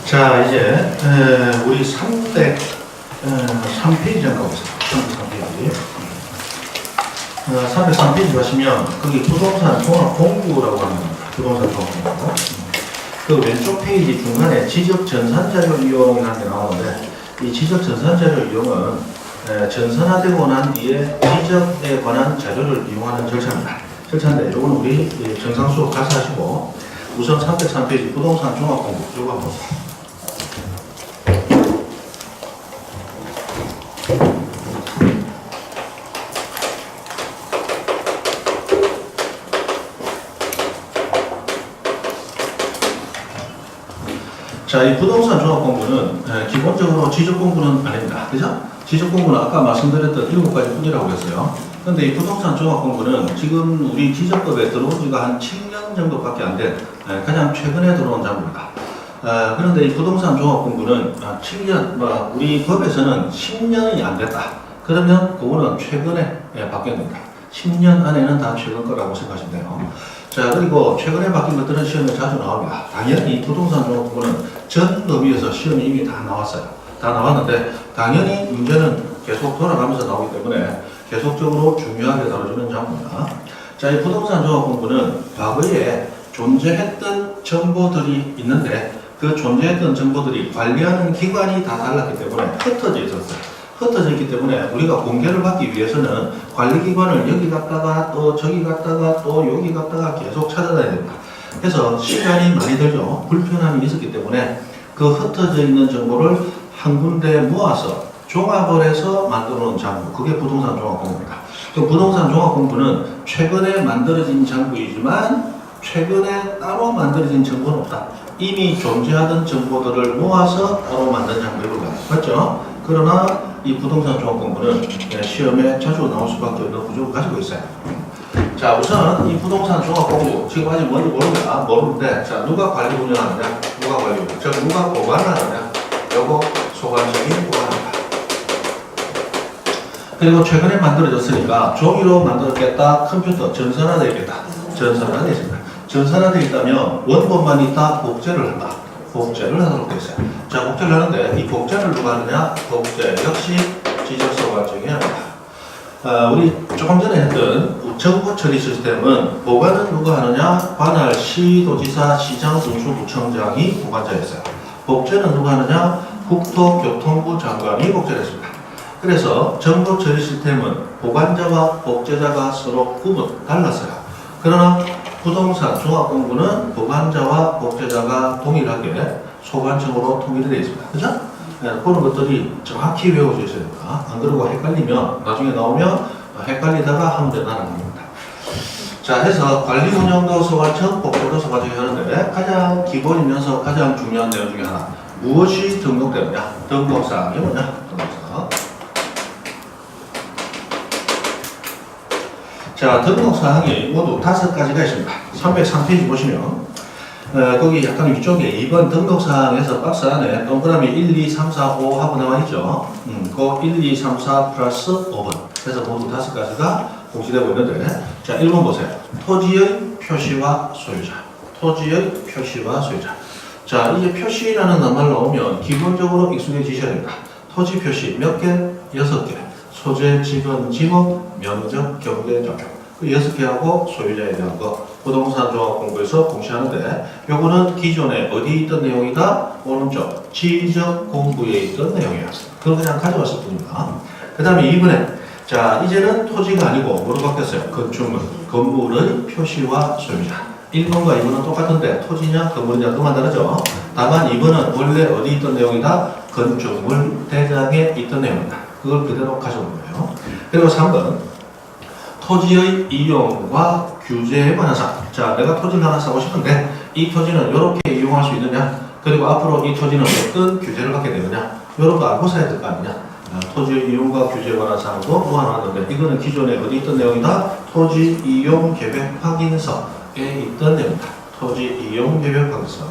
자, 이제 우리 303페이지 한번 보겠습니다. 303페이지. 303페이지 가시면 거기 부동산 종합 공부라고 하는 겁니다. 부동산 종합 공부. 그 왼쪽 페이지 중간에 지적 전산 자료 이용이라는 게 나오는데, 이 지적 전산 자료 이용은 전산화되고 난 뒤에 지적에 관한 자료를 이용하는 절차입니다. 절차인데, 이건 우리 정상 수업 가서 하시고, 우선 303페이지 부동산 종합 공부 이거 한번 보세요. 자, 이 부동산 종합 공부는 기본적으로 지적 공부는 아닙니다. 그죠? 지적 공부는 아까 말씀드렸던 7가지 뿐이라고 했어요. 근데 이 부동산 종합 공부는 지금 우리 지적법에 들어온 지가 한 7년 정도밖에 안 된 가장 최근에 들어온 장부입니다. 그런데 이 부동산 종합 공부는 7년, 우리 법에서는 10년이 안 됐다. 그러면 그거는 최근에 바뀌었습니다. 10년 안에는 다 최근 거라고 생각하시면 돼요. 자, 그리고 최근에 바뀐 것들은 시험에 자주 나옵니다. 당연히 부동산 종합 공부는 전 범위에서 시험이 이미 다 나왔어요. 다 나왔는데 당연히 문제는 계속 돌아가면서 나오기 때문에 계속적으로 중요하게 다뤄지는 장부입니다. 자, 이 부동산 종합 공부는 과거에 존재했던 정보들이 있는데 그 존재했던 정보들이 관리하는 기관이 다 달랐기 때문에 흩어져 있었어요. 흩어져 있기 때문에 우리가 공개를 받기 위해서는 관리기관을 여기 갔다가 또 저기 갔다가 또 여기 갔다가 계속 찾아다녀야 됩니다. 그래서 시간이 많이 들죠. 불편함이 있었기 때문에 그 흩어져 있는 정보를 한 군데 모아서 종합을 해서 만들어 놓은 장부, 그게 부동산 종합 공부입니다. 그 부동산 종합 공부는 최근에 만들어진 장부이지만 최근에 따로 만들어진 정보는 없다. 이미 존재하던 정보들을 모아서 따로 만든 장부입니다. 맞죠? 그러나 이 부동산 종합 공부는 시험에 자주 나올 수밖에 없는 구조를 가지고 있어요. 자, 우선 이 부동산 종합 공부 지금 아직 뭔지 모르는데, 자, 누가 관리 운영하느냐, 누가 관리 운영, 즉 누가 보관하느냐, 요거 소관청이 보관합니다. 그리고 최근에 만들어졌으니까 종이로 만들었겠다, 컴퓨터 전산화되겠다, 전산화되어 있습니다. 전산화되어 있다면 원본만 있다, 복제를 한다. 복제를 하도록 되어 있어요. 자, 복제를 하는데 이 복제를 누가 하느냐? 복제 역시 지적소관청이 합니다. 우리 조금 전에 했던 정보 처리 시스템은 보관은 누가 하느냐? 관할, 시도지사, 시장, 군수구청장이 보관자였어요. 복제는 누가 하느냐? 국토교통부 장관이 복제를 했습니다. 그래서 정보 처리 시스템은 보관자와 복제자가 서로 달랐어요. 그러나 부동산 종합공부는 보관자와 복제자가 동일하게 소관청으로 통일이 되어 있습니다. 그죠? 그런 것들이 정확히 외워져 있어야 됩니다. 안 그러고 헷갈리면, 나중에 나오면 헷갈리다가 하면 된다는 겁니다. 자, 해서 관리 운영도 소관청, 복제도 소관청이 하는데 가장 기본이면서 가장 중요한 내용 중에 하나. 무엇이 등록되느냐? 등록사항이 뭐냐? 등록사항. 자, 등록사항이 모두 5가지가 있습니다. 303페이지 보시면 거기 약간 위쪽에 2번 등록사항에서 박스 안에 동그라미 1, 2, 3, 4, 5 하고 나와 있죠. 그 1, 2, 3, 4 플러스 5번 그래서 모두 5가지가 공시되고 있는데, 자, 1번 보세요. 토지의 표시와 소유자. 토지의 표시와 소유자. 자, 이제 표시라는 말 나오면 기본적으로 익숙해지셔야 됩니다. 토지 표시 몇 개? 6개. 소재, 지분, 지목, 면적, 경계, 적용. 그 6개하고 소유자에 대한 거 부동산 종합 공부에서 공시하는데, 요거는 기존에 어디 있던 내용이다? 오른쪽 지적 공부에 있던 내용이야. 그걸 그냥 가져왔을 뿐입니다. 그 다음에 2번에 자, 이제는 토지가 아니고 뭐로 바뀌었어요? 건축물, 건물의 표시와 소유자. 1번과 2번은 똑같은데 토지냐 건물이냐 그만 다르죠. 다만 2번은 원래 어디 있던 내용이다? 건축물 대장에 있던 내용이다. 그걸 그대로 가져온 거예요. 그리고 3번 토지의 이용과 규제에 관한 사항. 자, 내가 토지를 하나 사고 싶은데 이 토지는 이렇게 이용할 수 있느냐, 그리고 앞으로 이 토지는 어떤 규제를 받게 되느냐, 이런 거 알고 사야 될 거 아니냐. 토지 이용과 규제에 관한 사항도 모아놨는데 이거는 기존에 어디 있던 내용이다? 토지 이용 계획 확인서에 있던 내용이다. 토지 이용 계획 확인서.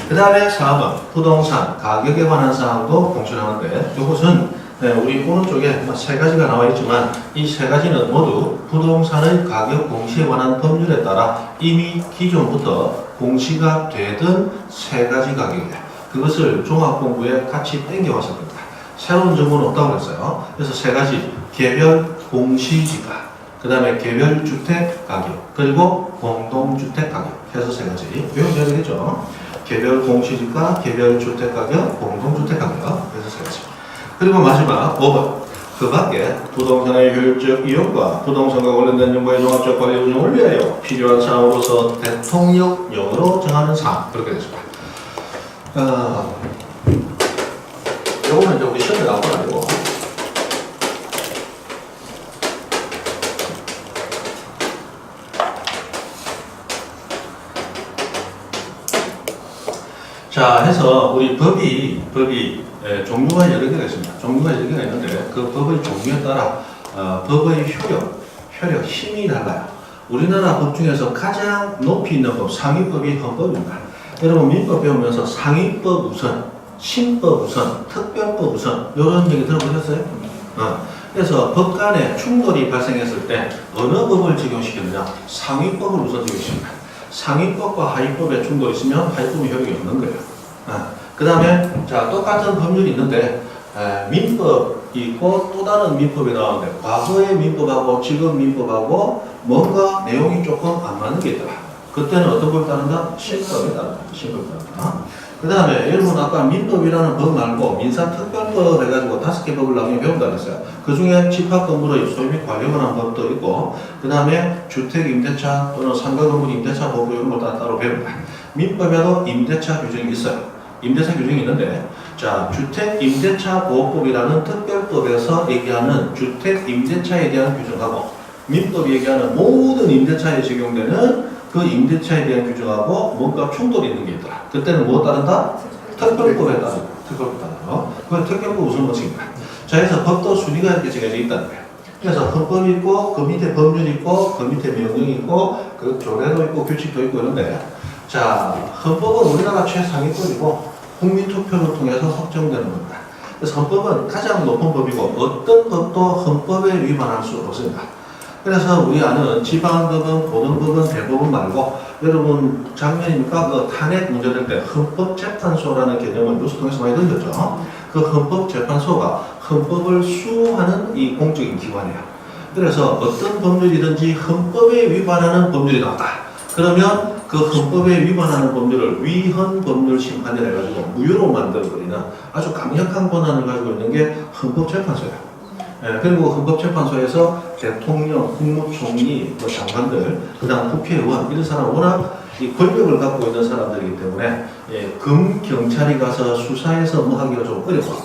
그 다음에 4번 부동산 가격에 관한 사항도 공시하는데, 이것은 우리 오른쪽에 3가지가 나와 있지만 이 3가지는 모두 부동산의 가격 공시에 관한 법률에 따라 이미 기존부터 공시가 되던 3가지 가격이에요. 그것을 종합공부에 같이 땡겨왔을 겁니다. 새로운 정보는 없다고 그랬어요. 그래서 세 가지, 개별 공시지가, 그 다음에 개별 주택 가격, 그리고 공동주택 가격 해서 세 가지 외우셔야 되겠죠. 개별 공시지가, 개별 주택 가격, 공동주택 가격 해서 세 가지. 그리고 마지막 5번. 그 밖에 부동산의 효율적 이용과 부동산과 관련된 정보의 종합적 관리 운영을 위하여 필요한 사항으로서 대통령령으로 정하는 사항. 그렇게 됐습니다. 요거는 이제 우리 시험에 나온 건 아니고. 자, 해서 우리 법이 종류가 여러 개가 있습니다. 종류가 여러 개가 있는데 그 법의 종류에 따라 법의 효력, 힘이 달라요. 우리나라 법 중에서 가장 높이 있는 법, 상위법이 헌법입니다. 여러분 민법 배우면서 상위법 우선, 신법 우선, 특별법 우선 이런 얘기 들어보셨어요? 그래서 법 간에 충돌이 발생했을 때 어느 법을 적용시키느냐? 상위법을 우선 적용시킵니다. 상위법과 하위법에 충돌이 있으면 하위법이 효력이 없는 거예요. 그 다음에 자 똑같은 법률이 있는데 민법이 있고 또 다른 민법이 나오는데 과거의 민법하고 지금 민법하고 뭔가 내용이 조금 안 맞는 게 있더라. 그때는 어떤 법을 따른다? 신법에 따른다. 신법에 따른다. 그 다음에 여러분 아까 민법이라는 법 말고 민사특별법 해가지고 5개 법을 나중에 배운다 그랬어요. 그 중에 집합건물의 소유 및 관리에 관한 법도 있고 그 다음에 주택임대차 또는 상가건물 임대차 법 이런 걸 따로 배웁니다. 민법에도 임대차 규정이 있어요. 임대차 규정이 있는데 자 주택임대차 보호법이라는 특별법에서 얘기하는 주택임대차에 대한 규정하고 민법이 얘기하는 모든 임대차에 적용되는 그 임대차에 대한 규정하고 뭔가 충돌이 있는 게 있더라. 그때는 뭐 따른다? 특별법에 따르고 특별법에 따르고 그 특별법 우선 원칙입니다. 자 그래서 법도 순위가 이렇게 정해져 있다는 거예요. 그래서 헌법이 있고 그 밑에 법률이 있고 그 밑에 명령이 있고 그 조례도 있고 규칙도 있고 이런데 자 헌법은 우리나라 최상위법이고 국민투표를 통해서 확정되는 겁니다. 그래서 헌법은 가장 높은 법이고 어떤 법도 헌법에 위반할 수 없습니다. 그래서 우리 아는 지방법은, 고등법은, 대법원 말고 여러분 작년이니까 그 탄핵 문제될 때 헌법재판소라는 개념을 뉴스 통해서 많이 들렸죠. 그 헌법재판소가 헌법을 수호하는 이 공적인 기관이에요. 그래서 어떤 법률이든지 헌법에 위반하는 법률이 나왔다. 그러면 그 헌법에 위반하는 법률을 위헌 법률 심판이라 해가지고 무효로 만들어버리는 아주 강력한 권한을 가지고 있는 게 헌법재판소예요. 그리고 헌법재판소에서 대통령, 국무총리, 장관들, 그 다음 국회의원 이런 사람 워낙 이 권력을 갖고 있는 사람들이기 때문에 검경찰이 가서 수사해서 뭐 하기가 좀 어렵고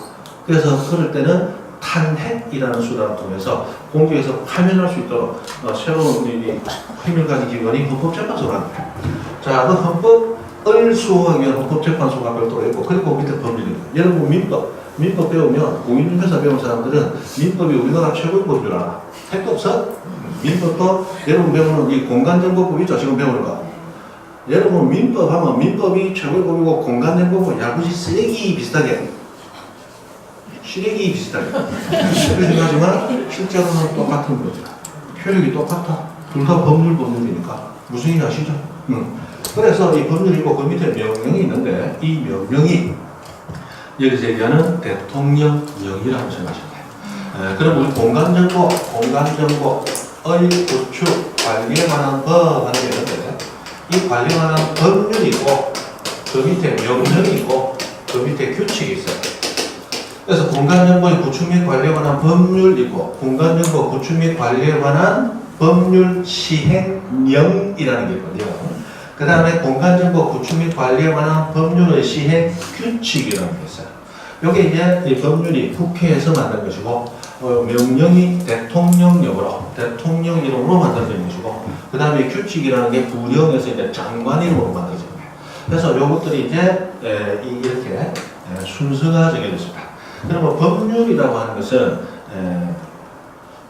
그래서 그럴 때는 탄핵이라는 수단을 통해서 공개해서 파면할 수 있도록 새로운 힘을 가진 기관이 헌법재판소가 합니다. 자, 그 헌법을 수호하기 위한 헌법재판소가 별도로 있고 그리고 밑에 법률입니다. 여러분 민법 배우면 공인중개사 배운 사람들은 민법이 우리나라 최고의 법인 줄 알아. 택도 없어? 민법도 여러분 배우는 이 공간정보법 있죠? 지금 배우는 거. 여러분 민법 하면 민법이 최고의 법이고 공간정보법 야구지 쓰레기 비슷하게 시래기 비슷하게 그렇게 생각하지만 실제로는 똑같은 거죠. 효력이 똑같아. 둘 다 법률이니까 무슨 얘기 아시죠? 그래서 이 법률이 있고 그 밑에 명령이 있는데 이 명령이 여기서 얘기하는 대통령령이라고 생각하시면 돼요. 그럼 우리 공간정보의 구축, 관리에 관한 법 하는 게 있는데 이 관리에 관한 법률이 있고 그 밑에 명령이 있고 그 밑에 규칙이 있어요. 그래서 공간정보의 구축 및 관리에 관한 법률이 있고 공간정보 구축 및 관리에 관한 법률 시행령이라는 게 있거든요. 그 다음에 공간정보 구축 및 관리에 관한 법률의 시행 규칙이라는 게 있어요. 이게 이제 이 법률이 국회에서 만든 것이고 명령이 대통령령으로 대통령 이름으로 만들어진 것이고 그 다음에 규칙이라는 게 부령에서 이제 장관 이름으로 만들어진 거예요. 그래서 이것들이 이제 이렇게 순서가 정해졌습니다. 그러면 법률이라고 하는 것은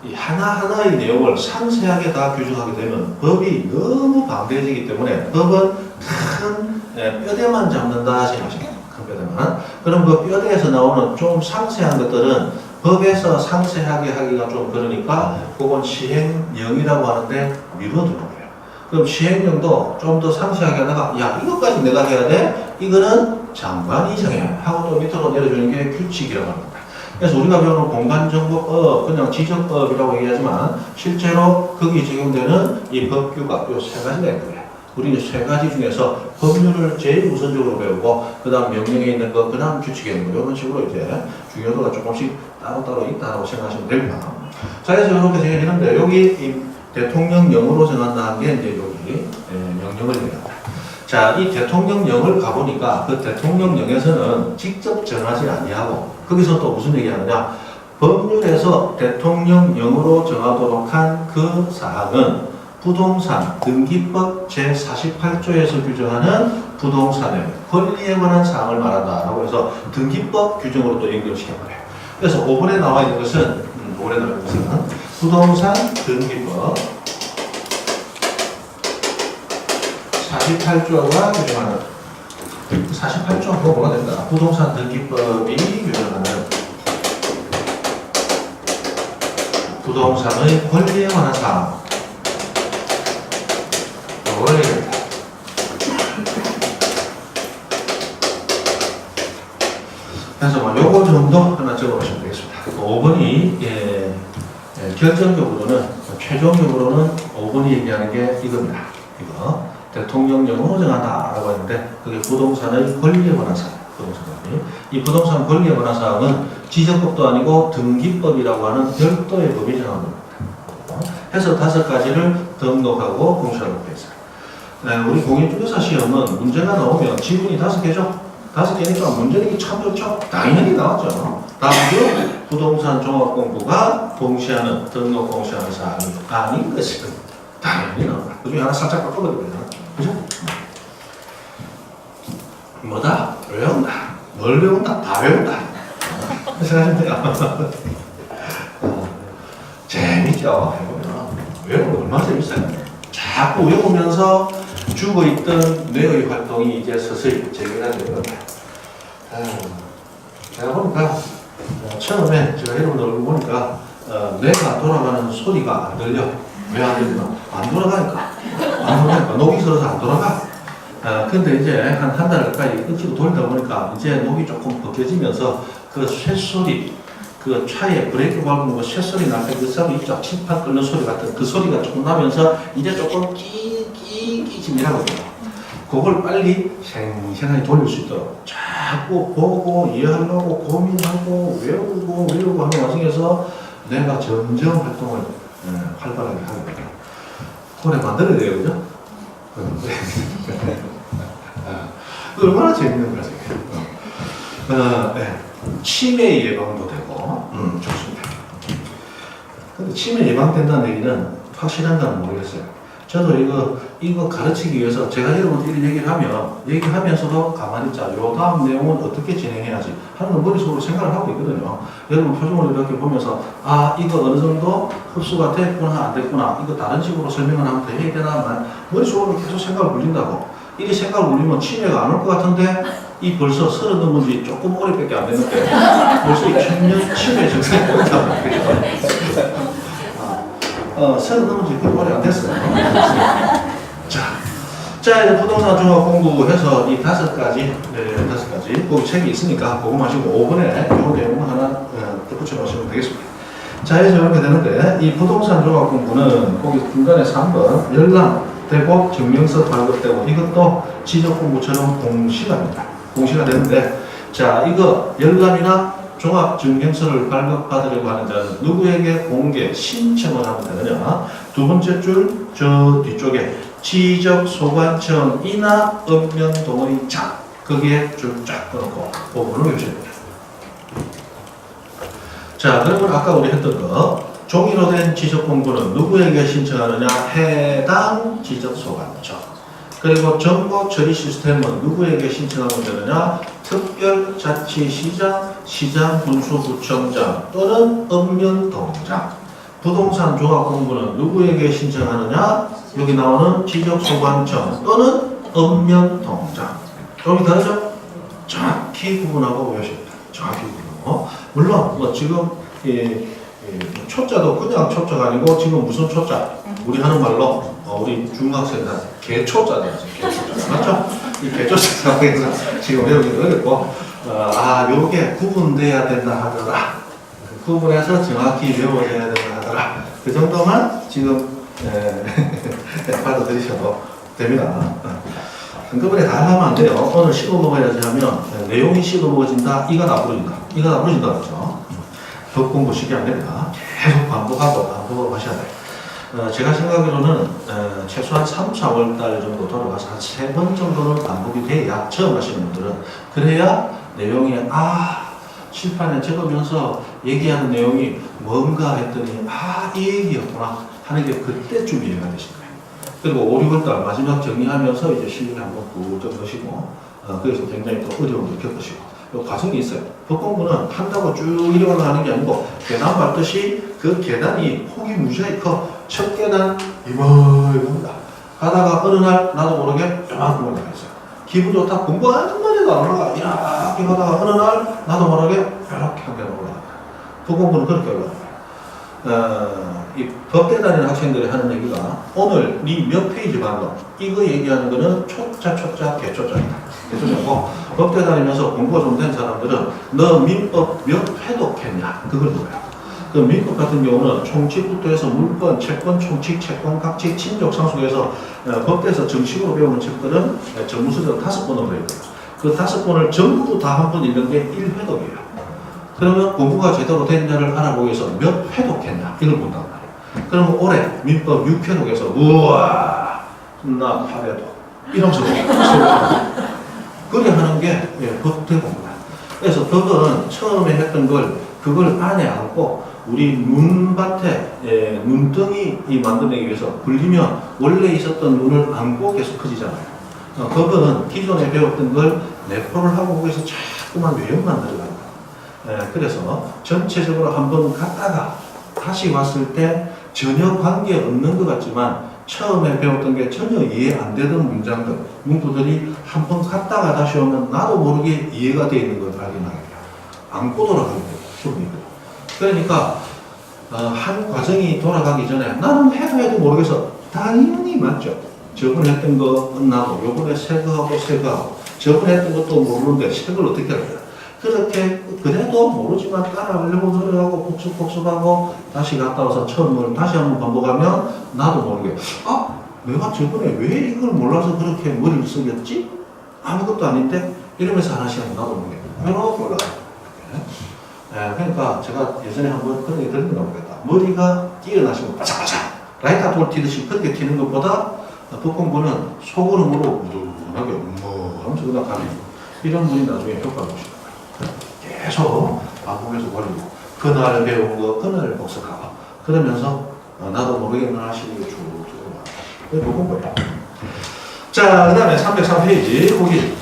이 하나하나의 내용을 상세하게 다 규정하게 되면 법이 너무 방대해지기 때문에 법은 큰 뼈대만 잡는다 생각하시면 돼요. 큰 뼈대만. 그럼 그 뼈대에서 나오는 좀 상세한 것들은 법에서 상세하게 하기가 좀 그러니까 그건 시행령이라고 하는데 미뤄두는 거예요. 그럼 시행령도 좀 더 상세하게 하다가 야 이것까지 내가 해야 돼? 이거는 장관이 정해 하고 또 밑으로 내려주는 게 규칙이라고 합니다. 그래서 우리가 배우는 공간정보법, 그냥 지적법이라고 얘기하지만 실제로 거기 적용되는 이 법규가 요 세 가지가 있는 거예요. 우리는 세 가지 중에서 법률을 제일 우선적으로 배우고 그 다음 명령에 있는 거, 그 다음 규칙에 있는 거, 이런 식으로 이제 중요도가 조금씩 따로따로 있다고 생각하시면 됩니다. 자, 그래서 이렇게 정해지는데 여기 이 대통령령으로 정한다는 게 이제 여기 명령을 얘기합니다. 자, 이 대통령령을 가보니까 그 대통령령에서는 직접 정하지 아니하고 거기서 또 무슨 얘기하느냐, 법률에서 대통령령으로 정하도록 한 그 사항은 부동산 등기법 제48조에서 규정하는 부동산의 권리에 관한 사항을 말한다라고 해서 등기법 규정으로 또 연결시켜버려요. 그래서 5번에 나와 있는 것은 부동산 등기법 48조가 규정하는 48조가 뭐가 된다? 부동산 등기법이 규정하는 부동산의 권리에 관한 사항. 그래서 뭐 요거 정도 하나 적어보시면 되겠습니다. 5번이 결정적으로는 최종적으로는 5번이 얘기하는 게 이겁니다. 이거 대통령령으로 정한다라고 했는데 그게 부동산의 권리에 관한 사항. 이 부동산 권리에 관한 사항은 지적법도 아니고 등기법이라고 하는 별도의 법이 정한 겁니다. 해서 5가지를 등록하고 공시하도록 되어 있어요. 우리 공인중개사 시험은 문제가 나오면 지문이 5개죠? 5개니까 문제는 참 좋죠? 당연히 나왔죠. 다음은 부동산 종합공부가 공시하는, 등록 공시하는 사항이 아닌 것은 당연히 나온다. 그 중에 하나 살짝 바꿔버리면 그죠? 뭐다? 외운다. 뭘 외운다? 다 외운다. 생각하시면 돼요. 재밌죠? 외우는 거 얼마나 재밌어요? 자꾸 외우면서 죽어있던 뇌의 활동이 이제 서서히 재개가 되는 겁니다. 제가 보니까 처음에 제가 여러분 얼굴 보니까 뇌가 돌아가는 소리가 안 들려. 왜 안 들리나? 안 돌아가니까. 녹이 슬어서 안 돌아가. 근데 이제 한 달 가까이 억지로 돌리다 보니까 이제 녹이 조금 벗겨지면서 그 쇳소리, 그 차에 브레이크 밟는 거 쇳소리 날 때 그 소리 있죠? 칠판 끓는 소리 같은 그 소리가 조금 나면서 이제 조금 끼끼끼끼집니라거든요. 그걸 빨리 생생하게 돌릴 수 있도록 자꾸 보고 이해하려고 고민하고 외우고 하는 와중에서 내가 점점 활동을 활발하게 하게 됩니다. 그래 만들어야 돼요, 그죠? 얼마나 재밌는 거야, 네. 치매 예방도 되고, 좋습니다. 근데 치매 예방된다는 얘기는 확실한가는 모르겠어요. 저도 이거 가르치기 위해서 제가 여러분들 얘기하면서도 가만히 있자. 요 다음 내용은 어떻게 진행해야지 하는 걸 머릿속으로 생각을 하고 있거든요. 여러분 표정을 이렇게 보면서, 아, 이거 어느 정도 흡수가 됐구나, 안 됐구나, 이거 다른 식으로 설명을 하면 더 해야 되나, 머릿속으로 계속 생각을 굴린다고. 이게 생각을 굴리면 치매가 안 올 것 같은데, 이 벌써 30 넘은 지 조금 오래밖에 안 됐는데, 벌써 이 청년 치매 증상이 온다고. 30 넘은 지 그렇게 오래 안 됐어요. 자, 이제 부동산 종합 공부해서 이 5가지, 거기 책이 있으니까 그거 마시고 5번에 이 내용 하나 덧붙여 놓으시면 되겠습니다. 자, 이제 이렇게 되는데, 이 부동산 종합 공부는 거기 중간에 3번, 열람되고 증명서 발급되고 이것도 지적 공부처럼 공시가입니다. 공시가 되는데, 자, 이거 열람이나 종합 증명서를 발급받으려고 하는 자는 누구에게 공개 신청을 하면 되느냐? 두 번째 줄 저 뒤쪽에 지적소관청이나 읍면동의장 거기에 줄 쫙 끊고 부분을 외우셔야 됩니다. 자, 그러면 아까 우리 했던 거 종이로 된 지적공부는 누구에게 신청하느냐? 해당 지적소관청. 그리고 정보 처리 시스템은 누구에게 신청하면 되느냐? 특별자치시장, 시장군수구청장 또는 읍면동장. 부동산 종합공부는 누구에게 신청하느냐? 여기 나오는 지적소관청 또는 읍면동장. 여기 다르죠? 정확히 구분하고 외우십니다. 정확히 구분하고. 물론 뭐 지금 초자도 그냥 초자가 아니고 지금 무슨 초자? 우리 하는 말로 우리 중학생들 개초자죠. 개초자. 맞죠? 이 개조적 상황에서 지금 외우기 어렵고, 요게 구분돼야 된다 하더라. 구분해서 정확히 외워져야 된다 하더라. 그 정도만 지금 받아들이셔도 됩니다. 한꺼번에 다 하면 안 돼요. 오늘 씹어 먹어야지 하면 내용이 씹어 먹어진다. 이가 다 부러진다. 이가 다 부러진다 그렇죠. 법 공부 쉽게 안 됩니다. 계속 반복하고 하셔야 돼요. 제가 생각으로는 최소한 3, 4월 달 정도 돌아가서 한 3번 정도는 반복이 돼야 처음 하시는 분들은 그래야 내용이 칠판에 적으면서 얘기하는 내용이 뭔가 했더니 이 얘기였구나 하는 게 그때쯤 이해가 되실 거예요. 그리고 5, 6월달 마지막 정리하면서 이제 실력이 한번 꾹 넣으시고 그래서 굉장히 또 어려움을 겪으시고 이 과정이 있어요. 법 공부는 한다고 쭉 이리 올라가는 게 아니고 계단 밟듯이 그 계단이 폭이 무지하게 커. 첫 계단 이만합니다. 가다가 어느 날 나도 모르게 요만큼 올라가있어요. 기분 좋다. 공부 한 마디도 안 올라가. 이렇게 가다가 어느 날 나도 모르게 이렇게 한 개는 올라가요. 법 공부는 그렇게 올라가요. 이 법대 다니는 학생들이 하는 얘기가 오늘 니 몇 페이지 봤노? 이거 얘기하는 거는 초짜, 개초짜이다. 개초짜고 법대 다니면서 공부가 좀 된 사람들은 너 민법 몇 회독했냐? 그걸 물어요. 그 민법 같은 경우는 총칙부터 해서 물권, 채권, 총칙, 채권, 각칙, 친족, 상속에서 법대에서 정식으로 배우는 책들은 전문서적 5권으로 되어 있고요. 그 5권을 전부 다 한 번 읽는 게 1회독이에요. 그러면 공부가 제대로 됐냐를 알아보기 위해서 몇 회독했냐? 이걸 본단 말이에요. 그러면 올해 민법 6회독에서 우와 나 8회독 이러면서 그래 하는 게 법대 공부다. 그래서 법은 처음에 했던 걸 그걸 안에 안고 우리 눈밭에 눈덩이 만들기 위해서 굴리면 원래 있었던 눈을 안고 계속 커지잖아요. 법은 기존에 배웠던 걸 내포를 하고 거기서 자꾸만 외형만 들어가요. 그래서 전체적으로 한번 갔다가 다시 왔을 때 전혀 관계 없는 것 같지만 처음에 배웠던 게 전혀 이해 안 되던 문장들, 문구들이 한번 갔다가 다시 오면 나도 모르게 이해가 되어 있는 걸 발견하게 돼요. 안고 돌아가게 돼요. 그러니까 한 과정이 돌아가기 전에 나는 해도 모르겠어. 당연히 맞죠. 저번에 했던 거 끝나고 요번에 새 거하고 저번에 했던 것도 모르는데 새 걸 어떻게 할까요? 그렇게 그래도 모르지만 따라하려고 노력하고 복습하고 다시 갔다 와서 처음을 다시 한번 반복하면 나도 모르게 내가 저번에 왜 이걸 몰라서 그렇게 머리를 쓰겠지? 아무것도 아닌데 이러면서 하나씩 하면 나도 모르게 이렇게 올라가요. 그러니까 제가 예전에 한번 그런 얘기 들은 거 모르겠다. 머리가 뛰어나시고 바짝바짝 라이터 돌 튀듯이 그렇게 튀는 것보다 법 공부는 소그룹으로 무던하게 하면서 그냥 가는 이런 분이 나중에 효과를 보실 거예요. 계속 반복해서 버리고 그날 배운 거 그날 복습하고 그러면서 나도 모르겠는 하시는 게 쭉쭉 그게 법 공부예요. 자, 그 다음에 303페이지 거기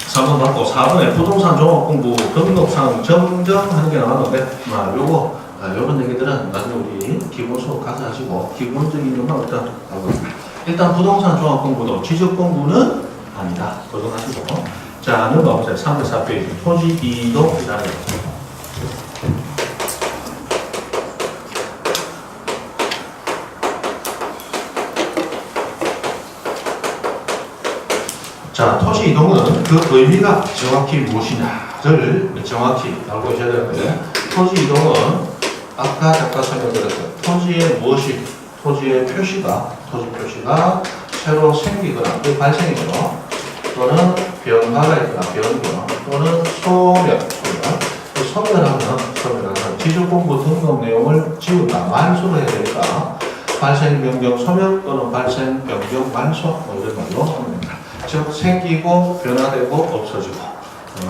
3번 받고 4번에 부동산 종합 공부 등록상 정정하는 게 나왔는데 요런 얘기들은 나중에 우리 기본 수업 가서 하시고 기본적인 것만 일단 알고 있습니다. 일단 부동산 종합 공부도 지적 공부는 아니다. 고정하시고 자, 넘어가보세요. 304페이지 토지 이동이라는 거. 자, 토지 이동은 그 의미가 정확히 무엇이냐를 정확히 알고 계셔야 되는데 토지 이동은 아까 잠깐 설명드렸어요. 토지의 표시가 새로 생기거나 그 발생이죠. 또는 변화가 있거나 변경 또는 소멸하면 지주공부 등록 내용을 지운다. 만수를 해야 되니까 발생, 변경, 소멸 또는 발생, 변경, 만수 이런 말로 하면 됩니다. 즉 생기고 변화되고 없어지고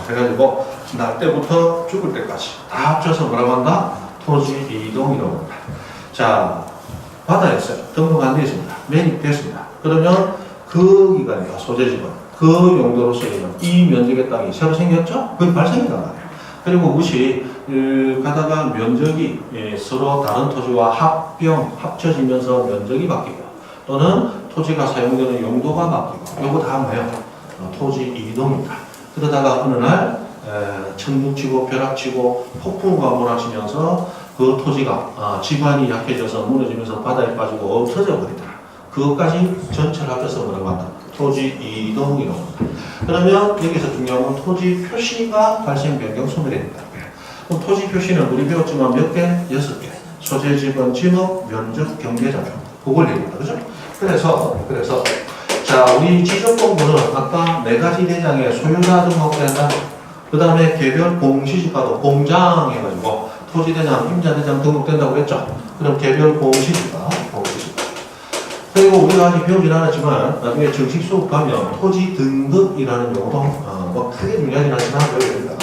해가지고 날 때부터 죽을 때까지 다 합쳐서 뭐라고 한다? 토지 이동이라고 합니다. 자, 바다였어요. 등록 안 되어 있습니다. 매입됐습니다. 그러면 그 기간이요, 소재지분 그 용도로 쓰이는 이 면적의 땅이 새로 생겼죠? 그게 발생이란 말이에요. 그리고 무시 가다가 면적이 서로 다른 토지와 합쳐지면서 면적이 바뀌고 또는 토지가 사용되는 용도가 바뀌고 요거 다 뭐예요? 토지 이동입니다. 그러다가 어느 날 천둥치고 벼락치고 폭풍우가 몰아치면서 그 토지가 지반이 약해져서 무너지면서 바다에 빠지고 없어져 버리더라. 그것까지 전체를 합해서 뭐라고 한다? 토지 이동이라고 합니다. 그러면 여기서 중요한 건 토지 표시가 발생 변경 소멸이 된다. 그럼 토지 표시는 우리 배웠지만 몇 개? 6개. 소재, 지번, 지목, 면적, 경계, 좌표. 그걸 얘기합니다. 그죠? 그래서 자, 우리 지적 공부는 아까 4가지 대장에 소유자 등록된다. 그 다음에 개별 공시지가도 공장 해가지고 토지대장, 임자대장 등록된다고 했죠. 그럼 개별 공시지가. 그리고 우리가 아직 배우진 않았지만 나중에 정식 수업 가면 토지 등급이라는 용어도 뭐 크게 중요하진 않지만 배워야 됩니다.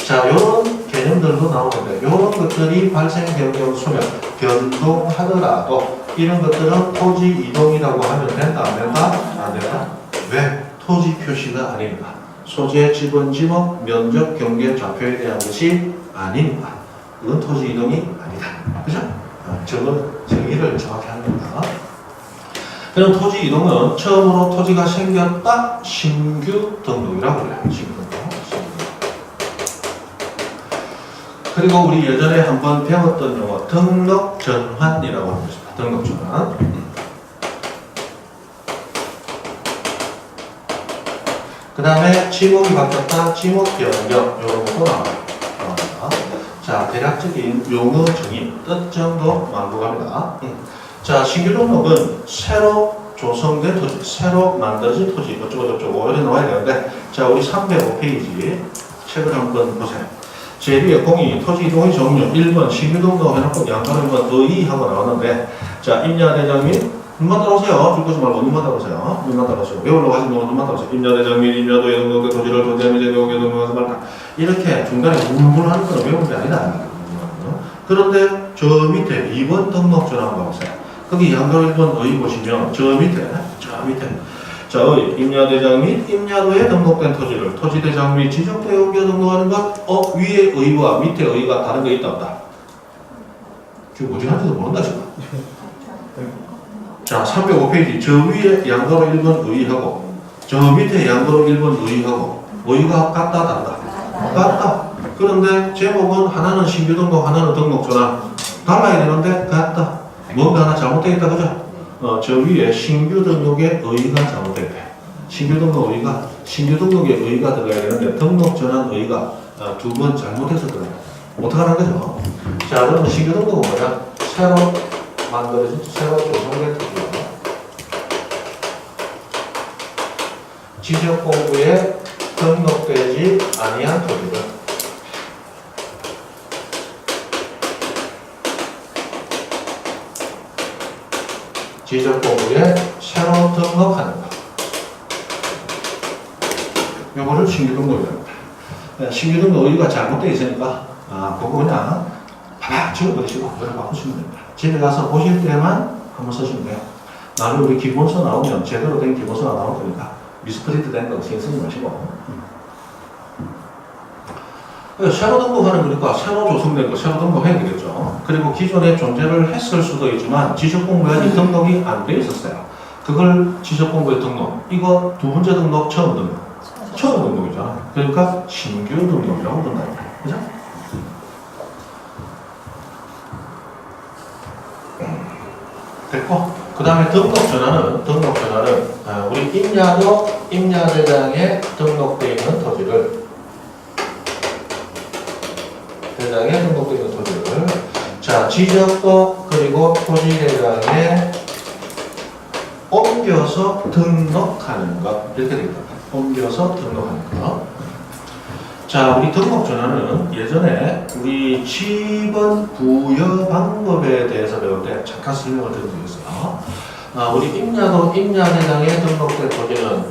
자, 이런 개념들도 나오는데 이런 것들이 발생 변경 소멸 변동하더라도 이런 것들은 토지 이동이라고 하면 된다 안 된다? 안 된다. 왜? 토지 표시가 아닙니다. 소재, 지번, 지목, 면적, 경계, 좌표에 대한 것이 아닙니다. 그건 토지 이동이 아니다. 그죠? 저건 정의를 정확히 하는 겁니다. 그럼 토지 이동은 처음으로 토지가 생겼다 신규 등록이라고 그래요. 신규 등록. 그리고 우리 예전에 한번 배웠던 용어 등록 전환이라고 하는 것입니다. 등록 전환. 그 다음에 지목이 바뀌었다. 지목 변경. 이런 것도 나와요. 자, 대략적인 용어 정의, 뜻 정도 만들어갑니다. 자, 신규 등록은 새로 조성된 토지, 새로 만들어진 토지, 어쩌고저쩌고 이렇게 나와야 되는데, 자, 우리 305페이지 책을 한번 보세요. 제2의 공이 토지 이동의 종류 1번 신규 등록 해놓고 양가를 의의하고 나왔는데, 자, 임야대장 및 눈만 따라오세요. 줄 것이 말고 눈만 따라오세요. 눈만 따라오세요. 외우려고 하지 말고 눈만 따라오세요. 임야대장 및 임야도에 등록된 토지를 토지의 제공에 등록해서 말다. 이렇게 중간에 물물하는 거는 외우는 게 아니다. 그런데 저 밑에 2번 등록 전환 보세요. 거기 양가로 1번 의 보시면 저 밑에 자, 임야대장 및 임야도에 등록된 토지를 토지대장 및 지적도에 옮겨 등록하는 것 위에 의와 밑에 의가 다른 게 있다 없다. 지금 어디간지도 모른다 지금. 자, 305페이지 저 위에 양가로 1번 의하고 저 밑에 양가로 1번 의하고 의가 같다 다르다. 같다. 그런데 제목은 하나는 신규 등록 하나는 등록 전환. 달라야 되는데 같다. 뭔가 하나 잘못되어 있다 그죠? 저 위에 신규 등록의 의의가 잘못되어 있다. 신규 등록의 의의가 들어가야 되는데 등록 전환 의의가 2번 잘못해서 들어가요. 어떡하라는 거죠? 자, 그러면 신규 등록은 뭐냐? 새로 만들어진, 새로 조성된 토지가 지적공부에 등록되지 아니한 토지를 지적공부에 새로 등록하는 것. 요거를 신규 등록이라고 합니다. 신규 등록 의의가 잘못되어 있으니까 그거 그냥 팍 지워버리시고 이렇게 바꾸시면 됩니다. 집에 가서 보실 때만 한번 쓰시면 돼요. 나중에 우리 기본서 나오면 제대로 된 기본서가 나올 거니까 미스프린트 된 거 신경 쓰지 마시고. 새로 등록하는 거니까 새로 조성된 거 새로 등록해야 되겠죠. 그리고 기존에 존재를 했을 수도 있지만 지적공부에 아직 등록이 안 돼 있었어요. 그걸 지적공부에 등록. 이거 두 번째 등록, 처음 등록. 처음 등록이죠. 그러니까 신규 등록이라고 부른다. 그죠? 됐고, 그 다음에 등록 전환은 우리 임야도 임야대장에 등록되어 있는 토지를 자, 지적도 그리고 토지대장에 옮겨서 등록하는 것 이렇게 됩니다. 옮겨서 등록하는 것. 자, 우리 등록 전환은 예전에 우리 지번 부여 방법에 대해서 배울 때 잠깐 설명을 드린 적이 있어요. 우리 임야도 임야대장에 등록된 토지는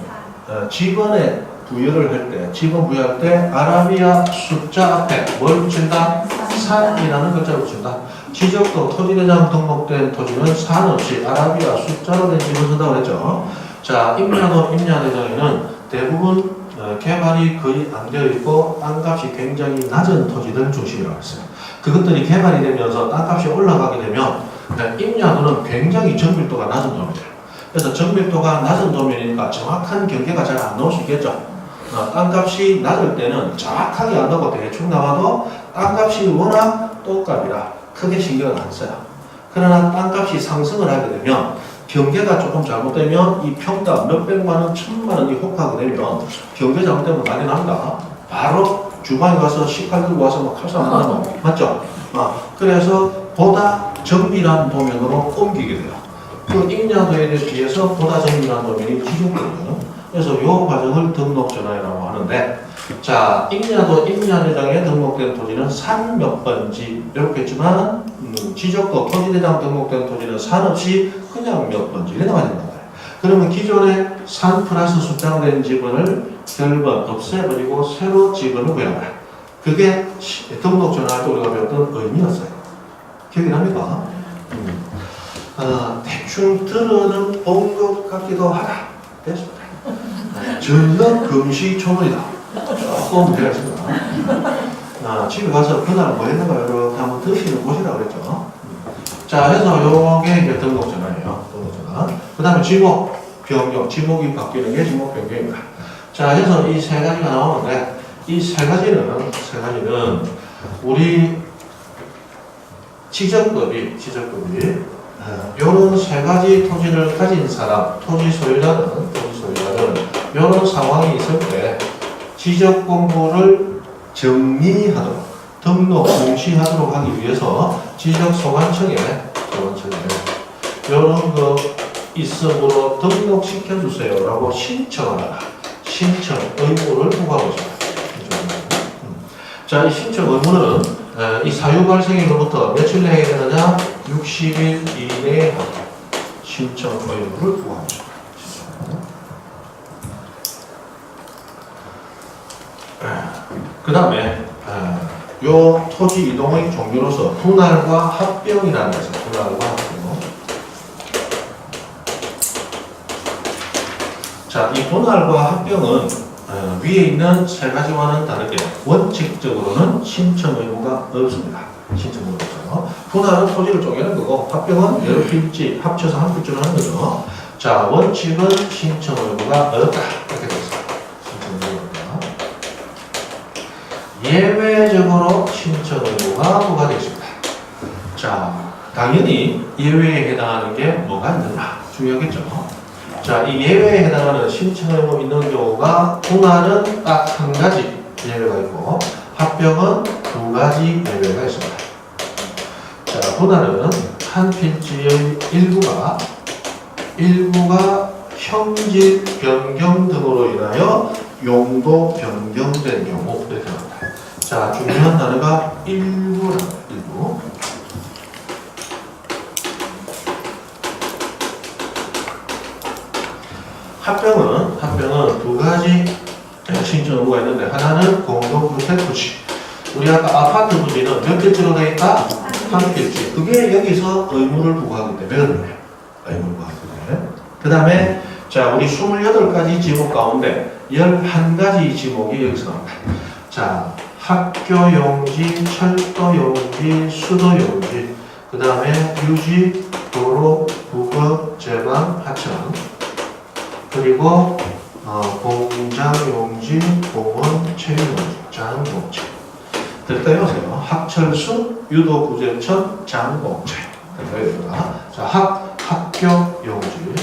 지번에 부여를 할 때, 지번 부여할 때 아라비아 숫자 앞에 뭘 붙인다? 산이라는 글자를 붙인다. 지적도 토지대장 등록된 토지는 산 없이 아라비아 숫자로 된 집을 쓴다고 했죠. 자, 임야도 임야대장에는 대부분 개발이 거의 안 되어 있고 땅값이 굉장히 낮은 토지들 중심이라고 했어요. 그것들이 개발이 되면서 땅값이 올라가게 되면 임야도는 굉장히 정밀도가 낮은 도면이에요. 그래서 정밀도가 낮은 도면이니까 정확한 경계가 잘 안 나올 수 있겠죠. 땅값이 낮을 때는 정확하게 안 나고 대충 나와도 땅값이 워낙 똑값이라 크게 신경을 안 써요. 그러나 땅값이 상승을 하게 되면 경계가 조금 잘못되면 이 평당 몇백만 원, 천만 원이 혹하게 되면 경계 잘못되면 난리 납니다. 바로 주방에 가서 식칼 들고 와서 막 칼싸움 하는 거 맞죠? 그래서 보다 정밀한 도면으로 옮기게 돼요. 그 임야도에 비해서 보다 정밀한 도면이 지속되거든요. 그래서 이 과정을 등록전환이라고 하는데, 자, 임야대장에 등록된 토지는 산 몇 번지 이렇게 했지만 지적도 토지대장 등록된 토지는 산 없이 그냥 몇 번지 이렇게 나와야 된다. 그러면 기존에 산 플러스 수장된 지분을 결번 없애버리고 새로 지분을 구해라. 그게 등록전환할 때 우리가 배웠던 의미였어요. 기억이 납니까? 대충 들어는 본 것 같기도 하다. 됐습니다. 전혀 금시초문이다. 조금 배웠습니다. 집에 가서 그날 뭐 했는가 이렇게 한번 드시는 곳이라고 그랬죠. 자, 해서 요게 이제 등록전환이에요. 등록전환. 그 다음에 지목 변경, 지목이 바뀌는 게 지목 변경입니다. 자, 해서 이 세 가지가 나오는데, 이 세 가지는 우리 지적법이 요런 세 가지 토지를 가진 사람, 토지 소유자는 요런 상황이 있을 때 지적 공부를 정리하도록, 등록 공시하도록 하기 위해서 지적소관청에 요런 거 있음으로 등록시켜 주세요라고 신청하다가 신청 의무를 부과하고 있습니다. 자, 이 신청 의무는 이 사유 발생일로부터 며칠 내에 되느냐? 60일 이내에 신청 의무를 부과하고 있습니다. 그 다음에 요 토지 이동의 종류로서 분할과 합병이라는 것은 분할과 합병. 자, 이 분할과 합병은 위에 있는 세 가지와는 다르게 원칙적으로는 신청 의무가 없습니다. 신청 의무가 없어요. 분할은 토지를 쪼개는 거고, 합병은 여러 필지 합쳐서 한 필지로 하는 거죠. 자, 원칙은 신청 의무가 없다. 이렇게 됐습니다. 신청 의무가 없다. 예외적으로 신청 의무가 부과되어 있습니다. 자, 당연히 예외에 해당하는 게 뭐가 있느냐 중요하겠죠. 자, 이 예외에 해당하는 신청 의무 있는 경우가 분할은 딱 한 가지 예외가 있고 합병은 두 가지 예외가 있습니다. 자, 분할은 한 필지의 일부가 형질 변경 등으로 인하여 용도 변경된 경우 이렇게 합니다. 자, 중요한 단어가 일부랍니다. 일부. 합병은 두 가지 신청 의무가 있는데, 하나는 공동주택 부지. 우리 아까 아파트 부지는 몇 필지로 되어 있다? 한 필지. 그게 여기서 의무를 부과하기 때문에 의무를 부과하기 때문에. 그 다음에 자, 우리 28가지 지목 가운데 11가지 지목이 여기서 나옵니다. 자, 학교 용지, 철도 용지, 수도 용지, 그 다음에 유지, 도로, 부거, 제방, 하천, 그리고 공장 용지, 공원, 체육 용지, 장공채. 됐다 해보세요. 학철수, 유도구제천, 장공채. 됐다 해봅니다. 자, 학교 용지,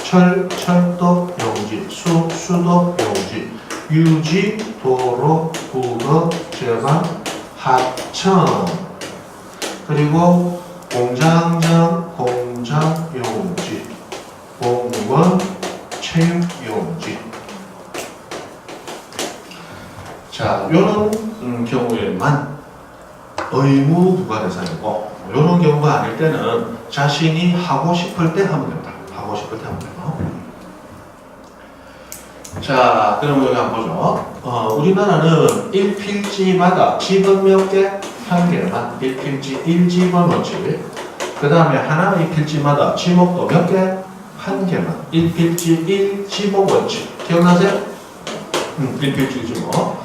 철도 용지, 수도 용지, 유지, 도로, 부거, 제방, 하천, 그리고 공장장, 공장 용지, 공원, 체육 용지. 자, 요런 경우에만 의무 부과 대상이고, 요런 경우가 아닐 때는 자신이 하고 싶을 때 하면 됩니다. 하고 싶을 때 하면 돼요. 자, 그럼 여기 한번 보죠. 우리나라는 1필지마다 지번 몇 개? 한 개만. 1필지 1지번 원칙. 그 다음에 하나의 필지마다 지목도 몇 개? 한 개만. 1필지 1지목 원칙. 기억나세요? 1필지 1지목.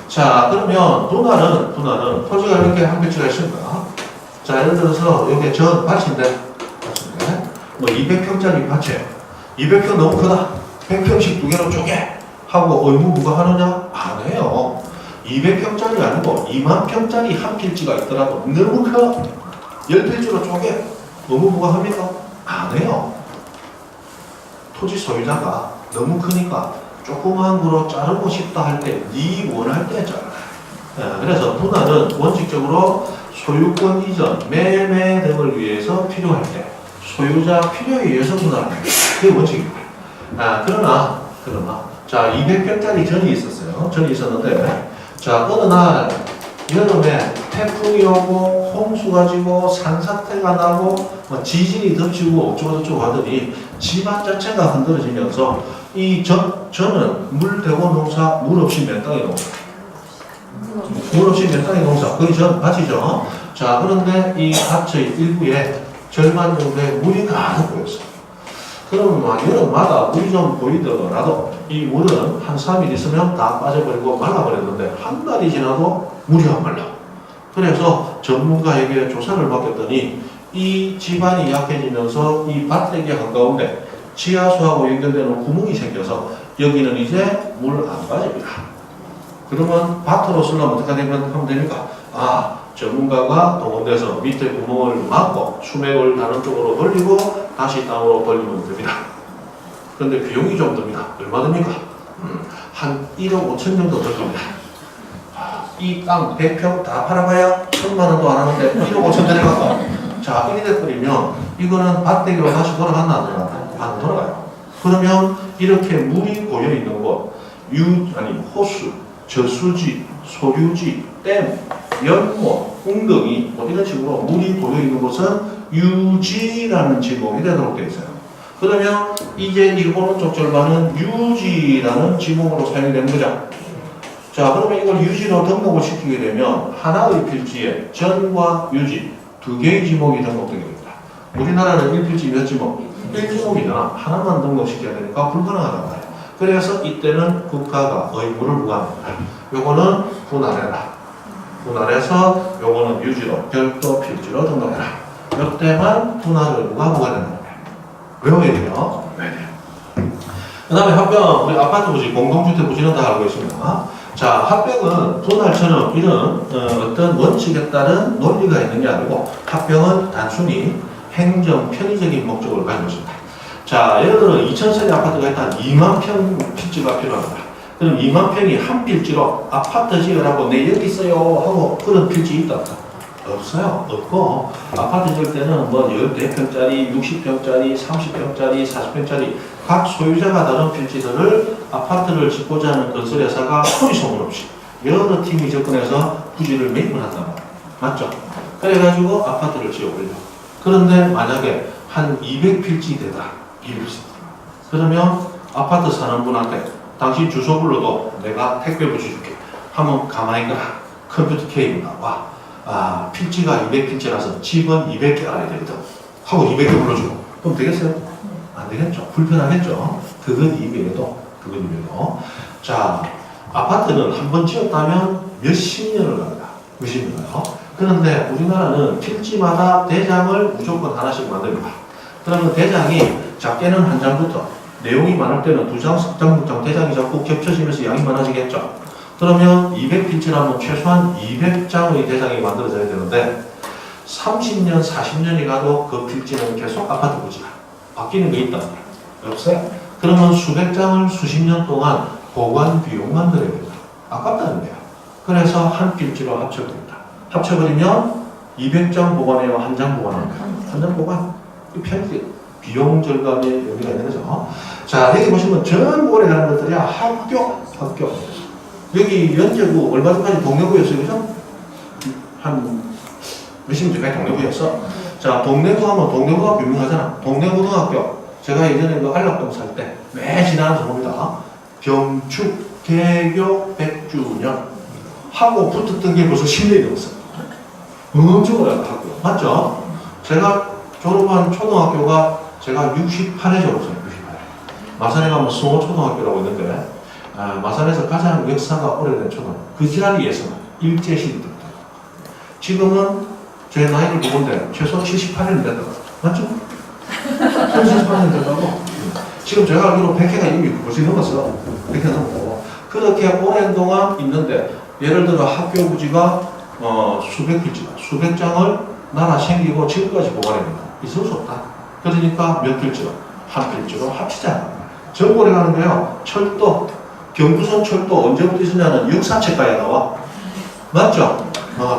자, 그러면 분할은 토지가 이렇게 한 필지가 있습니다. 자, 예를 들어서 여기 저 밭인데 뭐 200평짜리 밭이에요. 200평 너무 크다. 100평씩 두 개로 쪼개 하고 의무 부과하느냐? 안 해요. 200평짜리 아니고 2만 평짜리 한 필지가 있더라도 너무 커. 10필지로 쪼개 의무 부과합니까? 안 안 해요. 토지 소유자가 너무 크니까 조그만 거로 자르고 싶다 할 때, 네 원할 때 잘라요. 그래서 분할은 원칙적으로 소유권 이전, 매매 등을 위해서 필요할 때, 소유자 필요에 의해서 분할합니다. 그게 원칙입니다. 그러나, 자, 200평짜리 전이 있었어요. 전이 있었는데, 자, 어느 날, 여름에 태풍이 오고, 홍수가 지고, 산사태가 나고, 뭐 지진이 덮치고, 어쩌고저쩌고 하더니, 집안 자체가 흔들어지면서, 이 전은 물 대고 농사, 물 없이 몇 땅의 농사. 물 없이 몇 땅의 농사. 거의 전 밭이죠. 자, 그런데 이 밭의 일부에 절반 정도의 물이 가득 보였어요. 그러면 막 여름마다 물이 좀 보이더라도 이 물은 한 3일 있으면 다 빠져버리고 말라버렸는데 한 달이 지나도 물이 안 말라. 그래서 전문가에게 조사를 받았더니 이 집안이 약해지면서 이 밭대기 한가운데 지하수하고 연결되는 구멍이 생겨서 여기는 이제 물 안 빠집니다. 그러면 밭으로 쓰려면 어떻게 하면 됩니까? 전문가가 동원돼서 밑에 구멍을 막고 수맥을 다른 쪽으로 돌리고 다시 땅으로 돌리면 됩니다. 그런데 비용이 좀 듭니다. 얼마 듭니까? 한 1억 5천 정도 들 겁니다. 이 땅 100평 다 팔아봐야 1,000만 원도 안 하는데 1억 5천 들어가고 자, 이리 돼버리면 이거는 밭대기로 다시 돌아갔나 안 돌아갔나? 안 돌아가요. 그러면 이렇게 물이 고여있는 곳, 호수, 저수지, 소류지, 댐, 연못, 웅덩이 뭐 이런 식으로 물이 고여있는 곳은 유지라는 지목이 되도록 되어 있어요. 그러면 이제 이 오른쪽 절반은 유지라는 지목으로 사용이 되는 거죠. 자, 그러면 이걸 유지로 등록을 시키게 되면 하나의 필지에 전과 유지 두 개의 지목이 등록되게 됩니다. 우리나라는 1필지 몇 지목? 1지목이잖아. 하나만 등록시켜야 되니까 불가능하단 말이에요. 그래서 이때는 국가가 의무를 부과합니다. 요거는 분할해라. 분할해서 요거는 유지로 별도 필지로 등록해라. 이때만 분할 의무가 부과되는 거예요. 외워야 돼요. 외워야 돼요. 그 다음에 합병, 우리 아파트 부지, 공동주택 부지는 다 알고 있습니다. 자, 합병은 분할처럼 이런 어떤 원칙에 따른 논리가 있는 게 아니고 합병은 단순히 행정 편의적인 목적을 가지고 있습니다. 자, 예를 들어 2000세대 아파트가 일단 2만 평 필지가 필요합니다. 그럼 2만 평이 한 필지로 아파트 지으라고 내 여기 있어요 하고 그런 필지 있다 없다? 없어요. 없고 아파트 지을 때는 뭐 14평짜리, 60평짜리, 30평짜리, 40평짜리 각 소유자가 다른 필지들을 아파트를 짓고자 하는 건설회사가 소리 소문 없이 여러 팀이 접근해서 부지를 매입을 한단 말이에요. 맞죠? 그래가지고 아파트를 지어올려. 그런데 만약에 한 200필지 되다. 200필지. 그러면 아파트 사는 분한테 당신 주소 불러도 내가 택배 부지 줄게. 하면 가만히 있거라. 컴퓨터 케이블 나와. 필지가 200필지라서 집은 200개 알아야 되거든. 하고 200개 불러주고. 그럼 되겠어요? 안 되겠죠. 불편하겠죠. 그건 이외에도. 자, 아파트는 한 번 지었다면 몇십 년을 갑니다. 몇십 년을요. 그런데 우리나라는 필지마다 대장을 무조건 하나씩 만듭니다. 그러면 대장이 작게는 한 장부터 내용이 많을 때는 2장, 3장, 6장 대장이 자꾸 겹쳐지면서 양이 많아지겠죠. 그러면 200필지라면 최소한 200장의 대장이 만들어져야 되는데 30년, 40년이 가도 그 필지는 계속 아파트 부지가 바뀌는 게 있다. 없어요? 그러면 수백 장을 수십 년 동안 보관 비용만 들어야 됩니다. 아깝다는 거예요. 그래서 한 필지로 합쳐버립니다. 합쳐버리면 200장 보관해요? 한 장 보관합니다. 한 장 보관. 편리, 비용 절감의 의미가 있는 거죠. 자, 여기 보시면 전부 오래 가는 것들이 학교. 여기 연제구 얼마 전까지 동래구였어요. 그죠? 한 몇십 년 전까지 동래구였어. 자, 동래구 하면 동래구가 유명하잖아. 동래고등학교. 제가 예전에 그 안락동 살 때 매 지나가면서 봅니다. 경축 개교 100주년 하고 붙었던 게 벌써 10년이 넘었어요. 엄청 오래 학교. 맞죠? 제가 졸업한 초등학교가 제가 68에 졸업했어요. 68에. 마산에 가면 성호초등학교라고 있는데 마산에서 가장 역사가 오래된 초등학교. 그 자리에서는 일제시대부터. 지금은 제 나이를 보건데 최소 78년 됐다고. 맞죠? 78년 됐다고. 지금 제가 알기로 100회가 이미 벌써 넘었어요. 100회 넘고. 그렇게 오랜 동안 있는데 예를 들어 학교 부지가 수백 필지가 수백 장을 나라 생기고 지금까지 보관합니다. 있을 수 없다. 그러니까 몇 필지로? 한 필지로 합치자. 정보를 가는 거예요. 철도, 경부선 철도 언제부터 있었냐는 역사책가에 나와. 맞죠?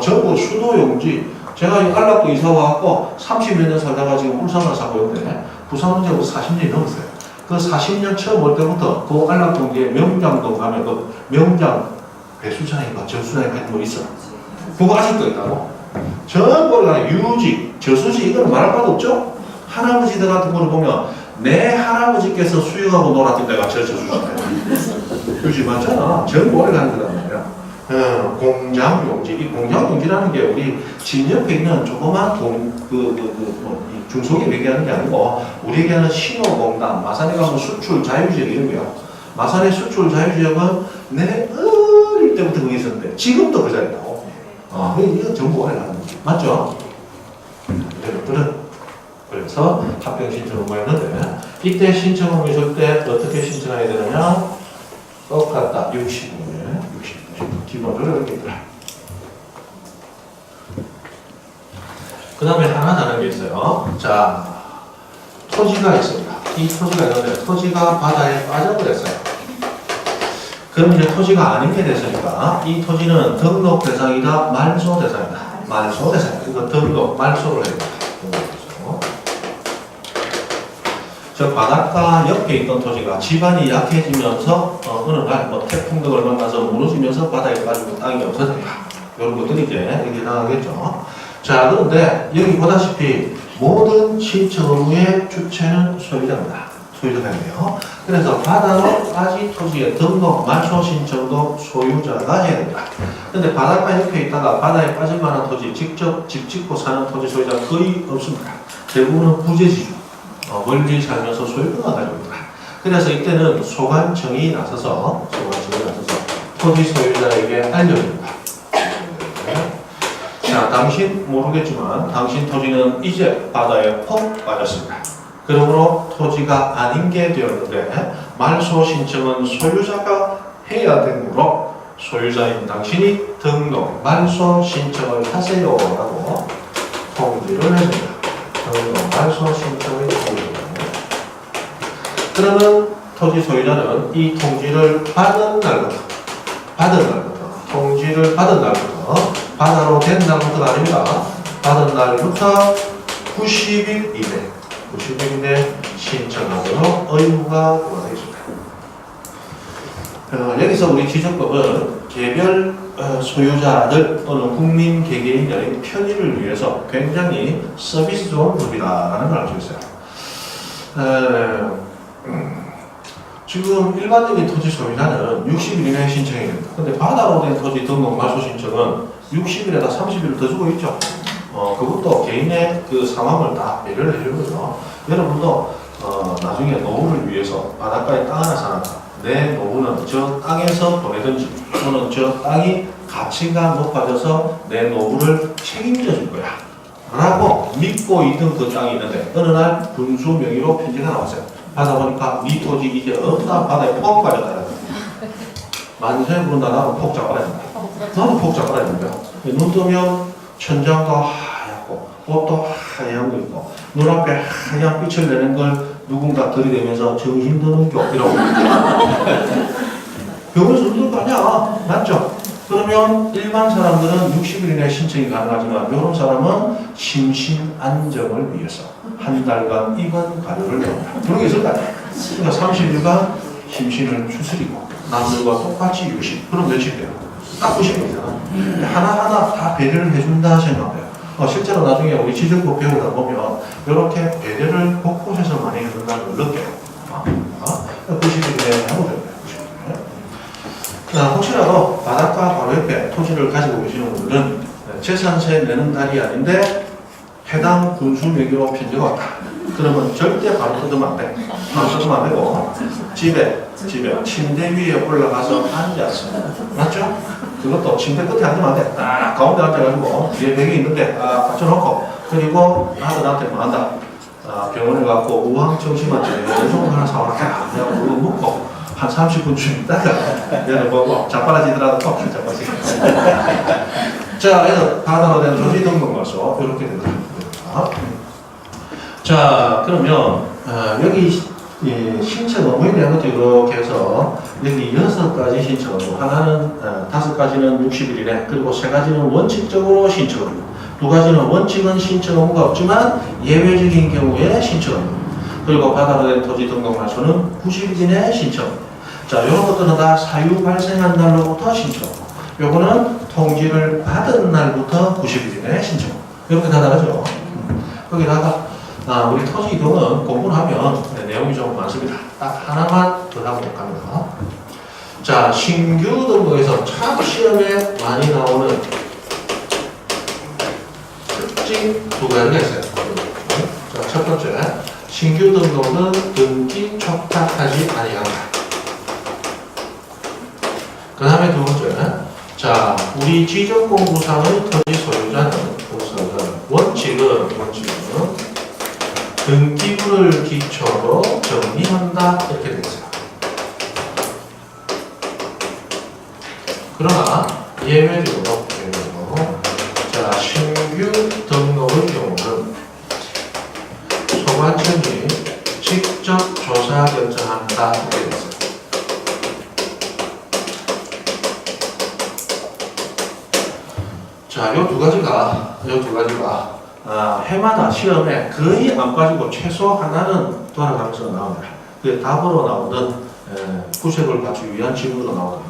전부 수도 용지. 제가 이 안락도 이사 와갖고 30몇 년 살다가 지금 울산을 사고 있는데 부산은 지금 40년이 넘었어요. 그 40년 처음 올 때부터 그 안락동지에 명장동 가면 그 명장 배수장인가 저수장인가 뭐 있어. 그거 아직도 있다고? 전부 다 유지, 저수지 이거는 말할 것도 없죠? 할아버지들 같은 거를 보면 내 할아버지께서 수영하고 놀았던 데가 저 저수지예요. 유지 맞잖아. 전부 오래 가는 거란 말이야. 공장용지. 이 공장용지라는 게 우리 집 옆에 있는 조그만 중소기업 얘기하는 게 아니고 우리 얘기하는 신호공단, 마산에 가면 수출 자유지역 이런 거야. 마산의 수출 자유지역은 내 어릴 때부터 거기 있었는데 지금도 그 자리에 있다고. 이거 전부 오래 가는 거지. 맞죠? 그래서 합병 신청을 했는데 이때 신청을 했을 때 어떻게 신청해야 되느냐? 똑같다. 60분에 60분 기본적으로 이렇게 있더라. 그 다음에 하나 다른 게 있어요. 자, 토지가 있습니다. 이 토지가 있는데 토지가 바다에 빠져버렸어요. 그럼 이제 토지가 아닌 게 됐으니까 이 토지는 등록 대상이다, 말소 대상이다. 말소 대상. 이거 등록, 말소를 해야 됩니다. 저 바닷가 옆에 있던 토지가 지반이 약해지면서 어느 날 태풍 등을 만나서 무너지면서 바다에 빠지고 땅이 없어졌다. 이런 것들이 이제 여기 나가겠죠. 자, 그런데 여기 보다시피 모든 신청 의무의 주체는 소유자입니다. 소유자가 있네요. 그래서 바다로 빠진 토지의 등록, 말소 신청도 소유자가 해야 됩니다. 근데 바닷가 옆에 있다가 바다에 빠질 만한 토지, 직접 집 짓고 사는 토지 소유자가 거의 없습니다. 대부분은 부재지주. 멀리 살면서 소유권을 가지고 있다. 그래서 이때는 소관청이 나서서 토지 소유자에게 알려줍니다. 자, 당신 모르겠지만 당신 토지는 이제 바다에 폭 빠졌습니다. 그러므로 토지가 아닌 게 되었는데 말소 신청은 소유자가 해야 되므로 소유자인 당신이 등록, 말소 신청을 하세요 라고 통지를 해줍니다. 말소 신청의 통지입니다. 그러면 토지 소유자는 이 통지를 받은 날부터 통지를 받은 날부터 바다로 된 날부터가 아닙니다. 받은 날부터 90일 이내 신청하도록 의무가 되어 있습니다. 여기서 우리 지적법은 개별 소유자들 또는 국민 개개인의 편의를 위해서 굉장히 서비스 좋은 법이다라는 걸 알 수 있어요. 지금 일반적인 토지 소유자는 60일 이내에 신청해야 됩니다. 근데 바다로 된 토지 등록 말소 신청은 60일에다 30일을 더 주고 있죠. 그것도 개인의 그 상황을 다 배려를 해주거든요. 여러분도 나중에 노후를 위해서 바닷가에 땅 하나 사놨다. 내 노후는 저 땅에서 보내든지 또는 저 땅이 가치가 높아져서 내 노후를 책임져 줄 거야 라고 믿고 있던 그 땅이 있는데 어느 날 분수 명의로 편지가 나왔어요. 받아보니까 네 토지 이제 없다, 바다에 폭 빠졌다. 만세 부른다. 나는 폭 잡아라진다. 나는 폭 잡아라진다. 눈 뜨면 천장도 하얗고 옷도 하얀 거 있고 눈앞에 하얀 빛을 내는 걸 누군가 들이대면서 정신 드는 교 이러고 병원에서 들은 거 아니야. 맞죠? 그러면 일반 사람들은 60일 이내 신청이 가능하지만 이런 사람은 심신 안정을 위해서 한 달간 입원 가료를 넣는다. 그런 게 있을 거 아니야. 그러니까 30일간 심신을 추스리고 남들과 똑같이 유식. 그럼 며칠 돼요? 딱 90일이잖아. 하나하나 다 배려를 해준다 생각해요. 실제로 나중에 우리 지적법 배우다 보면 이렇게 배려를 곳곳에서 많이 해준다는 걸 느껴요. 90일에 하고 됩니다. 혹시라도 바닷가 바로 옆에 토지를 가지고 계시는 분들은 재산세 내는 달이 아닌데 해당 군수 명의로 편지가 왔다. 그러면 절대 바로 뜯으면 안 돼. 바로 뜯으면 안 되고 집에 침대 위에 올라가서 앉았어. 맞죠? 그것도 침대 끝에 앉으면 안 돼. 딱 가운데 앉아가지고 뒤에 벽이 있는데 딱 받쳐놓고 그리고 아들한테 뭐 한다. 병원에 가고 우황청심환제 연속 하나 사와라. 내가 그거 먹고 한 30분쯤 있다가 얘를 보고 자빠라지더라도 또 자빠라지. 자, 그래서 바다로 된 토지 등록 말소 이렇게 됩니다. 자, 그러면 여기 신청 의무에 대한 것도 이렇게 해서 여기 6가지 신청 의무, 하나는 5가지는 60일이네. 그리고 3가지는 원칙적으로 신청 의무, 2가지는 원칙은 신청 의무가 없지만 예외적인 경우에 신청 의무, 그리고 바다로 된 토지 등록 날수는 90일 이내 신청 의무. 자, 이런 것들은 다 사유 발생한 날로부터 신청 의무. 요거는 통지를 받은 날부터 90일 이내 신청 의무. 이렇게 다 다르죠. 거기다가 우리 토지 이동은 공부를 하면 내용이 좀 많습니다. 딱 하나만 더 하고 갑니다. 자, 신규 등록에서 참 시험에 많이 나오는 특징 2가지가 있어요. 자, 첫 번째, 신규 등록은 등기 촉탁하지 아니한다. 그 다음에 두 번째, 자, 우리 지적공부상의 토지 소유자는 원칙은 등기부를 기초로 정리한다 이렇게 되어 있어요. 그러나 예외적으로 자, 신규 등록의 경우는 소관청이 직접 조사 결정한다 이렇게 되어 있어요. 자, 요 두 가지가 해마다 시험에 거의 안 빠지고 최소 하나는 돌아가면서 나옵니다. 그게 답으로 나오든 구색을 갖추기 위한 질문으로 나오든.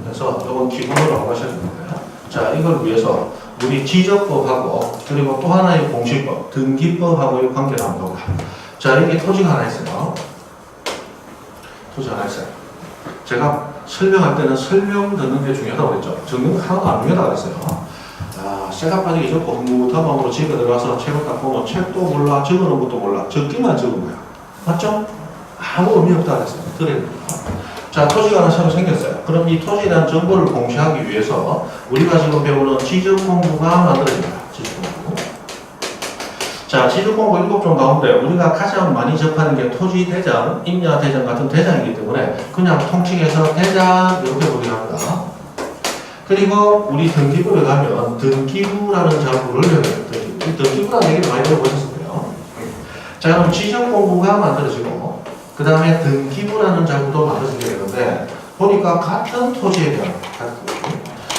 그래서 이건 기본으로 하고 가셔야 됩니다. 자, 이걸 위해서 우리 지적법하고 그리고 또 하나의 공시법, 등기법하고의 관계를 한번 보자. 자, 여기 토지가 하나 있어요. 토지 하나 있어요. 제가 설명할 때는 설명 듣는 게 중요하다고 그랬죠. 적는 거 하나도 안 중요하다고 그랬어요. 쇠가 빠지기 좋고 흐뭇한 마음으로 집에 들어가서 책을 딱 보면 책도 몰라, 적어놓은 것도 몰라, 적기만 적은 거야. 맞죠? 아무 의미 없다 그랬어요. 그래요. 자, 토지가 하나 새로 생겼어요. 그럼 이 토지에 대한 정보를 공시하기 위해서 우리가 지금 배우는 지적공부가 만들어집니다. 지적공부. 자, 지적공부 7종 가운데 우리가 가장 많이 접하는 게 토지대장, 임야대장 같은 대장이기 때문에 그냥 통칭해서 대장 이렇게 부르긴 합니다. 그리고 우리 등기부에 가면 등기부라는 자부를 열어요. 등기부라는 얘기를 많이 들어보셨을 거예요. 자, 그럼 지적공부가 만들어지고 그 다음에 등기부라는 자부도 만들어지게 되는데 보니까 같은 토지에 대한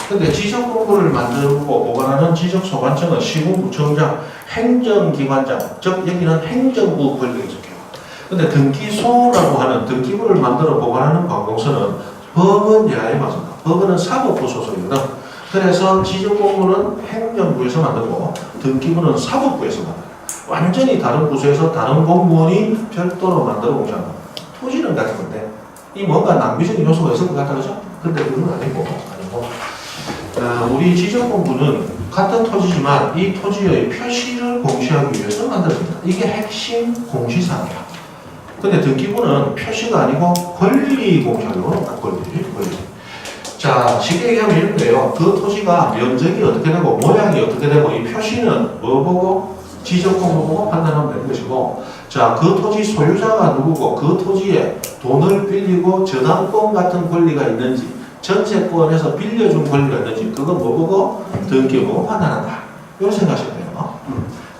근데 지적공부를 만들고 보관하는 지적소관청은 시군구청장, 행정기관장, 즉 여기는 행정부 권력이 적혀요. 근데 등기소라고 하는 등기부를 만들어 보관하는 관공서는 법원 예하에 맞습니다. 법원은 사법부 소속이거든. 그래서 지적공부는 행정부에서 만들고 등기부는 사법부에서 만들어요. 완전히 다른 부서에서 다른 공무원이 별도로 만들어 공시한다. 토지는 같은 건데 이 뭔가 낭비적인 요소가 있을 것 같다 그죠? 근데 그건 아니고 우리 지적공부는 같은 토지지만 이 토지의 표시를 공시하기 위해서 만들어집니다. 이게 핵심 공시사항이야. 근데 등기부는 표시가 아니고 권리 공시하려고 합니다. 권리. 자, 쉽게 얘기하면 이런 거예요. 그 토지가 면적이 어떻게 되고 모양이 어떻게 되고 이 표시는 뭐 보고 지적공부 보고 판단하면 되는 것이고, 자, 그 토지 소유자가 누구고 그 토지에 돈을 빌리고 저당권 같은 권리가 있는지 전세권에서 빌려준 권리가 있는지 그건 뭐 보고 등기부 보고 판단한다. 이렇게 생각하시면 돼요.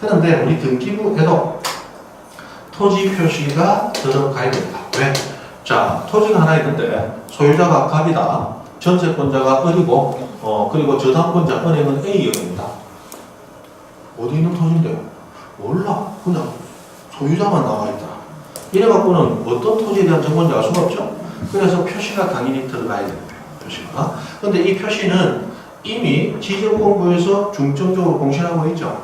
그런데 우리 등기부에도 토지 표시가 들어가야 됩니다. 왜? 자, 토지가 하나 있는데 소유자가 갑이다. 전세권자가 을이고 그리고 저당권자 은행은 A형입니다. 어디 있는 토지인데요? 몰라. 그냥 소유자만 나와 있다. 이래갖고는 어떤 토지에 대한 정보인지 알 수가 없죠. 그래서 표시가 당연히 들어가야 됩니다. 표시가. 근데 이 표시는 이미 지적공부에서 중점적으로 공시하고 있죠.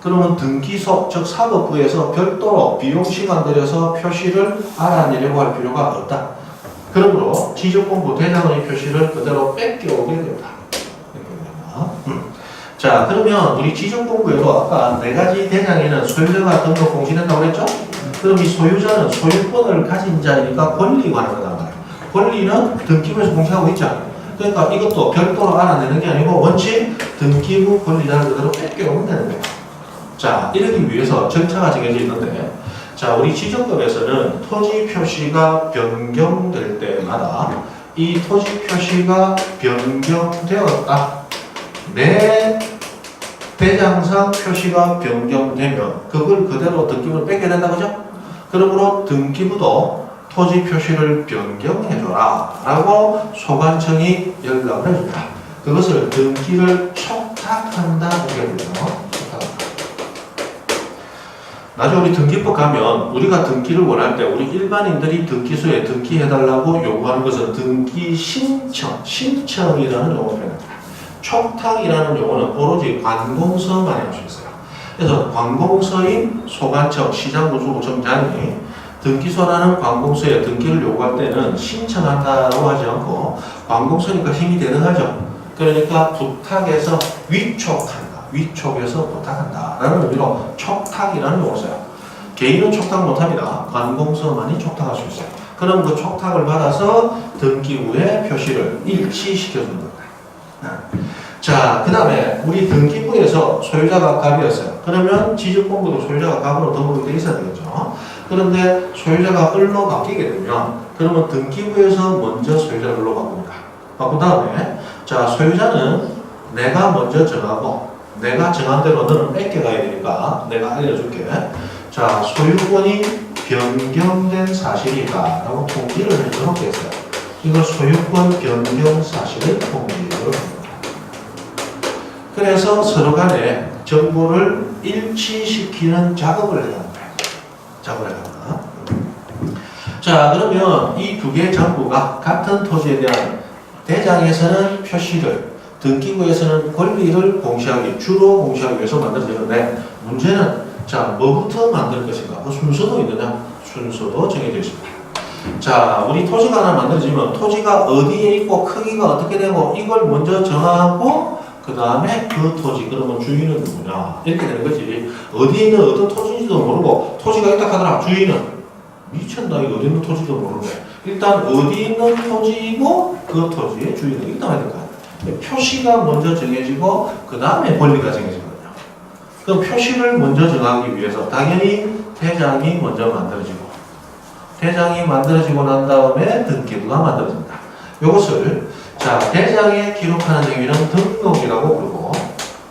그러면 등기소, 즉 사법부에서 별도로 비용시간 들여서 표시를 알아내려고 할 필요가 없다. 그러므로 지적공부 대장의 표시를 그대로 뺏겨오게 된다. 자, 그러면 우리 지적공부에도 아까 4가지 대장에는 소유자가 등록 공시된다고 그랬죠? 그럼 이 소유자는 소유권을 가진 자니까 권리가 하는 거단 말이에요. 권리는 등기부에서 공시하고 있잖아요. 그러니까 이것도 별도로 알아내는 게 아니고 원칙 등기부 권리자를 그대로 뺏겨오면 되는 거예요. 자, 이러기 위해서 절차가 정해져 있는데, 자, 우리 지적법에서는 토지 표시가 변경될 때마다 이 토지 표시가 변경되었다. 내 대장상 표시가 변경되면 그걸 그대로 등기부를 뺏게 된다 그죠? 그러므로 등기부도 토지 표시를 변경해줘라 라고 소관청이 연락을 해준다. 그것을 등기를 촉탁한다 이렇게 불러요. 나중에 우리 등기법 가면 우리가 등기를 원할 때 우리 일반인들이 등기소에 등기해달라고 요구하는 것은 등기 신청이라는 용어를 표현합니다. 촉탁이라는 용어는 오로지 관공서만 할 수 있어요. 그래서 관공서인 소관청, 시장군수구 청장이 등기소라는 관공서에 등기를 요구할 때는 신청한다고 하지 않고 관공서니까 힘이 대등하죠. 그러니까 부탁해서 위촉한다. 위촉해서 부탁한다 라는 의미로 촉탁이라는 용어를 써요. 개인은 촉탁 못합니다. 관공서만이 촉탁할 수 있어요. 그럼 그 촉탁을 받아서 등기부에 표시를 일치시켜주는 겁니다. 자, 그 다음에 우리 등기부에서 소유자가 갑이었어요. 그러면 지적공부도 소유자가 갑으로 등록이 되어 있어야 되겠죠. 그런데 소유자가 을로 바뀌게 되면 그러면 등기부에서 먼저 소유자를 을로 바꿉니다. 바꾼 다음에 자, 소유자는 내가 먼저 정하고 내가 정한 대로 너는 뺏겨가야 되니까 내가 알려줄게. 자, 소유권이 변경된 사실이다 라고 통지를 해주도록 되어 있어요. 이걸 소유권 변경 사실을 통지를 합니다. 그래서 서로 간에 정보를 일치시키는 작업을 해야 합니다. 작업을 해야 합니다. 자, 그러면 이 두 개의 장부가 같은 토지에 대한 대장에서는 표시를, 등기부에서는 권리를 공시하기, 주로 공시하기 위해서 만들어지는데 문제는 자, 뭐부터 만들 것인가? 그 순서도 있느냐? 순서도 정해져 있습니다. 자, 우리 토지가 하나 만들어지면 토지가 어디에 있고 크기가 어떻게 되고 이걸 먼저 정하고 그 다음에 그 토지, 그러면 주인은 누구냐? 이렇게 되는 거지. 어디에 있는 어떤 토지인지도 모르고 토지가 있다 하더라. 주인은 미쳤나? 이거 어디 있는 토지도 모르는데 일단 어디 있는 토지이고 그 토지의 주인은 있다 해야 될까? 표시가 먼저 정해지고 그 다음에 권리가 정해지거든요. 그럼 표시를 먼저 정하기 위해서 당연히 대장이 먼저 만들어지고 대장이 만들어지고 난 다음에 등기부가 만들어집니다. 이것을 자, 대장에 기록하는 행위는 등록이라고 부르고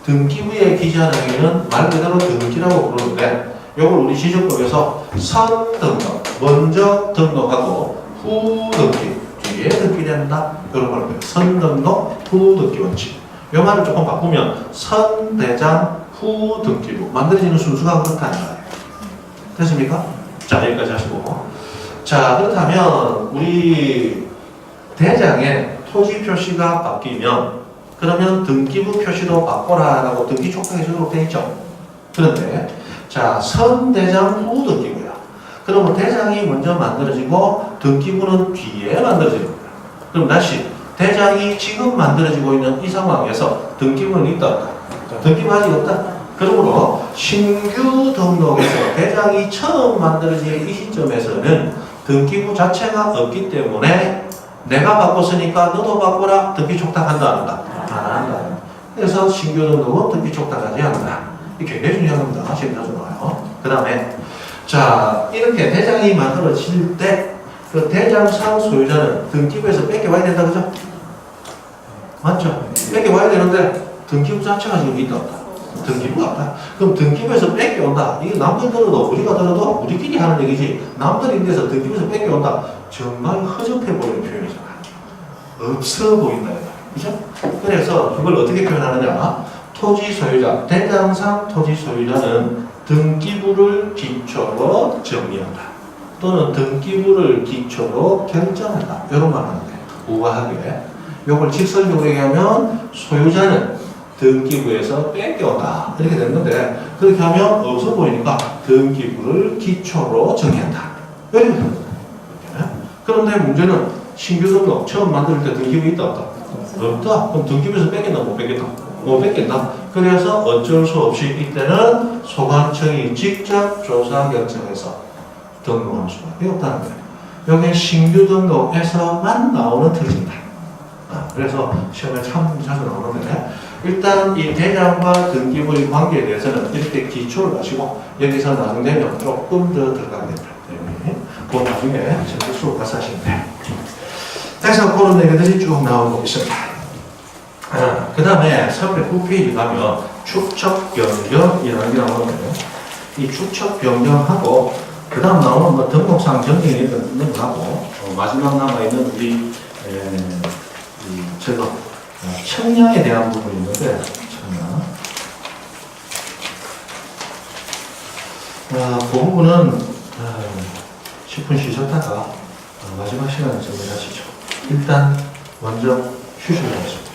등기부에 기재하는 행위는 말 그대로 등기라고 부르는데 이걸 우리 지적법에서 선등록, 먼저 등록하고 후 등기, 뒤에 등기된다. 이런 걸 해요. 선등록, 후 등기 원칙. 이 말을 조금 바꾸면 선대장, 후 등기부. 만들어지는 순수가 그렇다는 거예요. 됐습니까? 자, 여기까지 하시고. 자, 그렇다면 우리 대장에 토지 표시가 바뀌면 그러면 등기부 표시도 바꿔라라고 등기 촉탁해 주도록 되어 있죠. 그런데 자, 선대장 후 등기부야. 그러면 대장이 먼저 만들어지고 등기부는 뒤에 만들어집니다. 그럼 다시 대장이 지금 만들어지고 있는 이 상황에서 등기부는 있다 없다? 등기부 아직 없다. 그러므로 신규 등록에서 대장이 처음 만들어진 이 시점에서는 등기부 자체가 없기 때문에 내가 바꿨으니까 너도 바꿔라. 등기 촉탁한다 안 한다? 안 한다. 그래서 신규 등록은 등기 촉탁하지 않는다. 이게 굉장히 중요한 겁니다. 시험자주 나와요. 그 다음에 자, 이렇게 대장이 만들어질 때 그 대장상 소유자는 등기부에서 뺏겨와야 된다 그죠? 맞죠? 뺏겨와야 되는데 등기부 자체가 지금 있다 없다? 등기부가 없다. 그럼 등기부에서 뺏겨온다. 이게 남들 들어도 우리가 들어도 우리끼리 하는 얘기지 남들이 데서 등기부에서 뺏겨온다. 정말 허접해 보이는 표현이잖아. 없어 보인다. 그죠? 그래서 그걸 어떻게 표현하느냐? 토지 소유자, 대장상 토지 소유자는 등기부를 기초로 정리한다. 또는 등기부를 기초로 결정한다. 이런 말 하는데 우아하게 이걸 직설적으로 얘기하면 소유자는 등기부에서 뺏겨온다. 이렇게 되는 건데 그렇게 하면 없어 보이니까 등기부를 기초로 정리한다. 이렇게 되는 거예요. 그런데 문제는 신규 등록 처음 만들 때 등기부 있다 없다? 없다. 그럼 등기부에서 뺏긴다 못 뺏긴다? 못 뺏긴다. 그래서 어쩔 수 없이 이때는 소관청이 직접 조사 결정해서 등록할 수밖에 없다는 거예요. 여기 신규 등록에서만 나오는 특징이다. 그래서 시험에 참 자주 나오는데 일단 이 대장과 등기부의 관계에 대해서는 이렇게 기초를 하시고 여기서 나중에 되면 조금 더 들어가게 됩니다. 그 나중에 전체 수업 가서 하시면 돼요. 그래서 그런 얘기들이 쭉 나오고 있습니다. 그 다음에 309페이지 가면 축척 변경이라는 게 나오는데요. 이 축척 변경하고 그 다음 나오는 뭐 등록상 정리에 있는 거하고 마지막 남아있는 우리 저거 청량에 대한 부분이 있는데 청량 그 부분은 10분 쉬셨다가 마지막 시간에 정리하시죠. 일단 먼저 휴식을 하시죠.